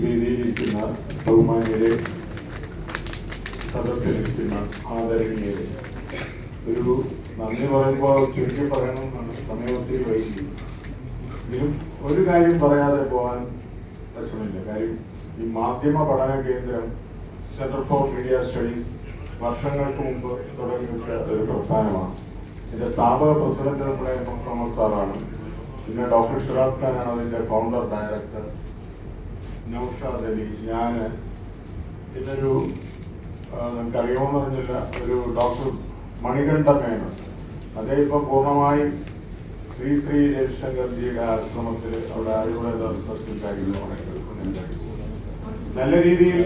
വേദിയിലിരിക്കുന്ന ബഹുമാന്യരെ, സദസ്സിലിരിക്കുന്ന ആദരണീയരെ, ഒരു നന്ദി പറയുമ്പോൾ ചുരുക്കി പറയണമെന്നാണ്. സമയം ഒത്തിരി വൈകി. ഇതിലും ഒരു കാര്യം പറയാതെ പോകാൻ പ്രശ്നമില്ല. കാര്യം ഈ മാധ്യമ പഠന കേന്ദ്രം സെന്റർ ഫോർ മീഡിയ സ്റ്റഡീസ് വർഷങ്ങൾക്ക് മുമ്പ് തുടങ്ങി വെച്ച ഒരു പ്രസ്ഥാനമാണ്. ഇതിന്റെ സ്ഥാപക പ്രസിഡന്റ് നമ്മുടെ തോമസ് സാറാണ്. പിന്നെ ഡോക്ടർ ഷിറാസ് ഖാനാണ് അതിന്റെ ഫൗണ്ടർ ഡയറക്ടർ. നൗഷാദ് അലി, ഞാൻ, പിന്നെ നിങ്ങൾക്ക് അറിയുമെന്ന് പറഞ്ഞില്ല, ഒരു ഡോക്ടർ മണികണ്ഠ മേനോൻ. അദ്ദേഹം ഇപ്പം പൂർണ്ണമായും ശ്രീ ശ്രീ രവിശങ്കർജിയുടെ ആശ്രമത്തിൽ അവിടെ ആയുർവേദ നല്ല രീതിയിൽ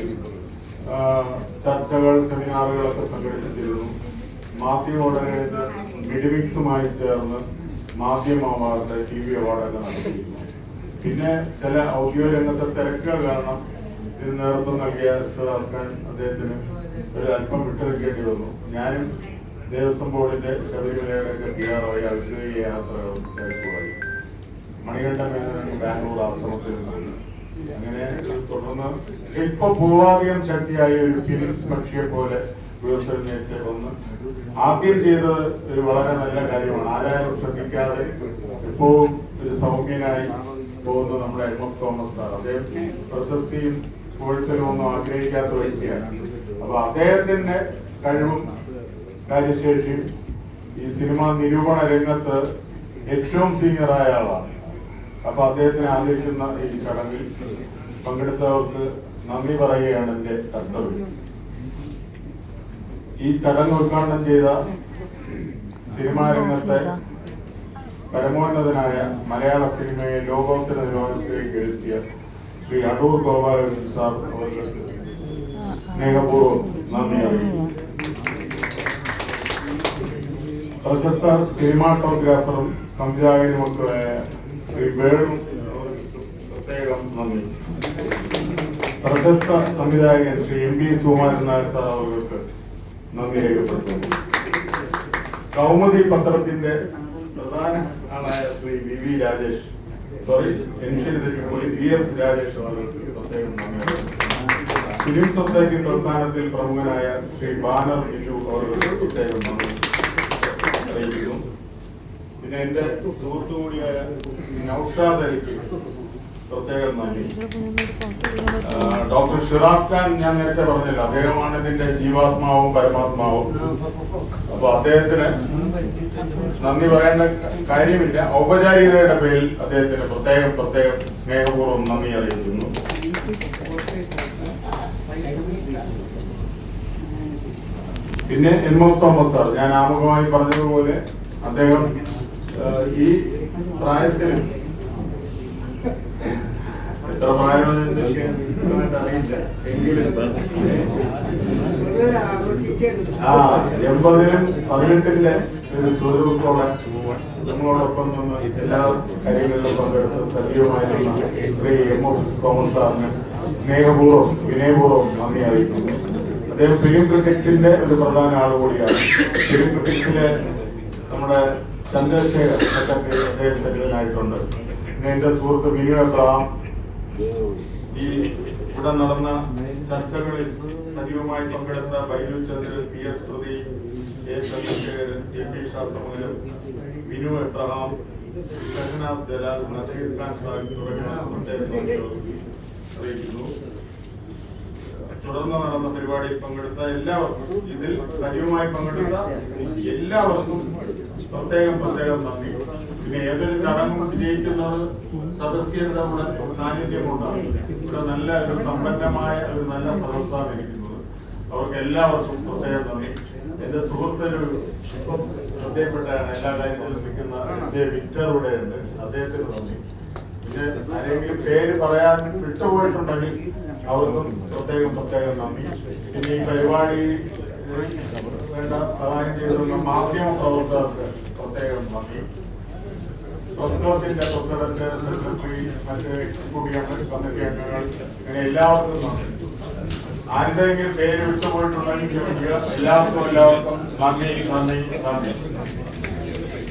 ചർച്ചകൾ, സെമിനാറുകളൊക്കെ സംഘടിപ്പിച്ചിരുന്നു. മാധ്യമ ഓർഗനൈസർ മിഡിമിക്സുമായി ചേർന്ന് മാധ്യമ അവാർഡ്, TV അവാർഡൊക്കെ നടത്തിയിരുന്നു. പിന്നെ ചില ഔദ്യോഗിക രംഗത്തെ തിരക്കുകൾ കാരണം ഇതിന് നേതൃത്വം നൽകിയ ഷിറാസ് ഖാൻ അദ്ദേഹത്തിന് ഒരു അല്പം വിട്ടുനിൽക്കേണ്ടി വന്നു. ഞാനും ദേവസ്വം ബോർഡിന്റെ ശബരിമലയുടെ തയ്യാറായി ഔദ്യോഗിക യാത്രകളും തിരക്കുമായി. മണികണ്ഠ മേനോൻ ബാംഗ്ലൂർ ആശ്രമത്തിൽ നിന്ന് അങ്ങനെ തുടർന്ന് ഇപ്പൊ പൂർവാധികം ശക്തിയായ ഒരു ഫിലിപ്സ് പക്ഷിയെ പോലെ ഉയർത്തെഴുന്നേറ്റ് വന്ന് ആദ്യം ചെയ്തത് ഒരു വളരെ നല്ല കാര്യമാണ്. ആരാരും ശ്രദ്ധിക്കാതെ ഇപ്പോഴും ഒരു സൗമ്യനായി പോകുന്ന നമ്മുടെ എം.എഫ്. Thomas sir. അദ്ദേഹം പ്രശസ്തിയും പുകഴ്ത്തലും ഒന്നും ആഗ്രഹിക്കാത്ത വ്യക്തിയാണ്. അപ്പൊ അദ്ദേഹത്തിന്റെ കഴിവും കാര്യശേഷിയും ഈ സിനിമാ നിരൂപണ രംഗത്ത് ഏറ്റവും സീനിയറായ ആളാണ്. അപ്പൊ അദ്ദേഹത്തിനെ ആദരിക്കുന്ന ഈ ചടങ്ങിൽ പങ്കെടുത്തവർക്ക് നന്ദി പറയുകയാണ് എന്റെ കർത്തവ്യം. ഈ ചടങ്ങ് ഉദ്ഘാടനം ചെയ്ത സിനിമാ രംഗത്തെ പരമോന്നതനായ മലയാള സിനിമയെ ലോകോത്തര നിലവാരത്തിലേക്ക് എത്തിയ ശ്രീ അടൂർ ഗോപാലകൃഷ്ണൻ സാർ അവർക്ക് സ്നേഹപൂർവ്വം നന്ദി അറിയിക്കുന്നു. പ്രശസ്ത സിനിമാറ്റോഗ്രാഫറും സംവിധായകനുമൊക്കെയായ ശ്രീ വേണു പ്രത്യേകം നന്ദി. പ്രശസ്ത സംവിധായകൻ ശ്രീ M.B. സുകുമാരൻ നായർ സാർ അവർക്ക് നന്ദി രേഖപ്പെടുത്തുന്നു. കൗമുദി പത്രത്തിന്റെ പ്രധാന ആളായ ശ്രീ V.V. രാജേഷ്, V.S. രാജേഷ് അവർക്ക് പ്രത്യേകം നന്ദി. ഫിലിം സൊസൈറ്റി പ്രസ്ഥാനത്തിൽ പ്രമുഖനായ ശ്രീ ബാനർ ബിജു അവർക്ക് പ്രത്യേകം നന്ദി അറിയിക്കുന്നു. പിന്നെ എന്റെ സുഹൃത്തു കൂടിയായ നൗഷാദ് അലിക്ക് പ്രത്യേകം നന്ദി. ഡോക്ടർ ഷിറാസ് ഖാൻ ഞാൻ നേരത്തെ പറഞ്ഞില്ല, അദ്ദേഹമാണ് ഇതിന്റെ ജീവാത്മാവും പരമാത്മാവും. അപ്പൊ അദ്ദേഹത്തിന് നന്ദി പറയേണ്ട കാര്യമില്ല. ഔപചാരികതയുടെ പേരിൽ അദ്ദേഹത്തിന് പ്രത്യേകം സ്നേഹപൂർവ്വം നന്ദി അറിയിക്കുന്നു. പിന്നെ M.F. തോമസ് സാർ, ഞാൻ ആമുഖമായി പറഞ്ഞതുപോലെ അദ്ദേഹം ഈ പ്രായത്തിൽ എത്ര പ്രായമെന്ന് അറിയില്ല, എങ്കിലും 80-ലും 18-ലെ ഒരു ചുവടുവെപ്പോടെ നമ്മളോടൊപ്പം നിന്ന് എല്ലാ കാര്യങ്ങളിലും പങ്കെടുത്ത് സജീവമായിരുന്ന ശ്രീ M.F. തോമസ് സാറിന് സ്നേഹപൂർവ്വം വിനയപൂർവ്വം നന്ദി അറിയിക്കുന്നു. അദ്ദേഹം ഫിലിം ക്രിറ്റിക്സിന്റെ ഒരു പ്രധാന ആൾ കൂടിയാണ്. ഫിലിം ക്രിറ്റിക്സിലെ നമ്മുടെ ചന്ദ്രശേഖർ സെക്രട്ടറി അദ്ദേഹം സെക്രട്ടറിയായിട്ടുണ്ട്. പിന്നെ എന്റെ സുഹൃത്ത് വിനു എബ്രഹാം ഈ ഇവിടെ നടന്ന ചർച്ചകളിൽ സജീവമായി പങ്കെടുത്ത Baiju Chandran, PS Pradeep, A. Chandrasekharan, JP Sasthamangalam, Vinu Abraham, Shahanab Jalal, Nazeer Khan Sahib തുടങ്ങിയ അറിയിക്കുന്നു. തുടർന്ന് നടന്ന പരിപാടിയിൽ പങ്കെടുത്ത എല്ലാവർക്കും, ഇതിൽ സജീവമായി പങ്കെടുത്ത എല്ലാവർക്കും പ്രത്യേകം നന്ദി. പിന്നെ ഏതൊരു ചടങ്ങും വിജയിക്കുന്നത് സദസ്യരുടെ സാന്നിധ്യമുണ്ടാകും. ഇവിടെ നല്ല ഒരു സമ്പന്നമായ ഒരു നല്ല സദസ്സാണ് ഇരിക്കുന്നത്. അവർക്ക് എല്ലാവർക്കും പ്രത്യേകം നന്ദി. എന്റെ സുഹൃത്തൊരു ശ്രദ്ധയപ്പെട്ടാണ് എല്ലാ കാര്യത്തിലും നിൽക്കുന്ന SJ വിക്ടർ ഇവിടെ ഉണ്ട്, അദ്ദേഹത്തിന് നന്ദി. പിന്നെ ആരെങ്കിലും പേര് പറയാൻ വിട്ടുപോയിട്ടുണ്ടെങ്കിൽ അവർക്കും പ്രത്യേകം നന്ദി. പിന്നെ ഈ പരിപാടി വേണ്ട സഹായം ചെയ്തിരുന്ന മാധ്യമ പ്രവർത്തകർക്ക് പ്രത്യേകം നന്ദി. പ്രസിഡന്റിന്റെ പ്രസിഡന്റ്, സെക്രട്ടറി, മറ്റ് എക്സിക്യൂട്ടീവ് കമ്മിറ്റി അംഗങ്ങൾ, ഇങ്ങനെ എല്ലാവർക്കും നന്ദി. ആരുടെയെങ്കിലും പേര് വിട്ടുപോയിട്ടുണ്ടെങ്കിൽ എല്ലാവർക്കും നന്ദി.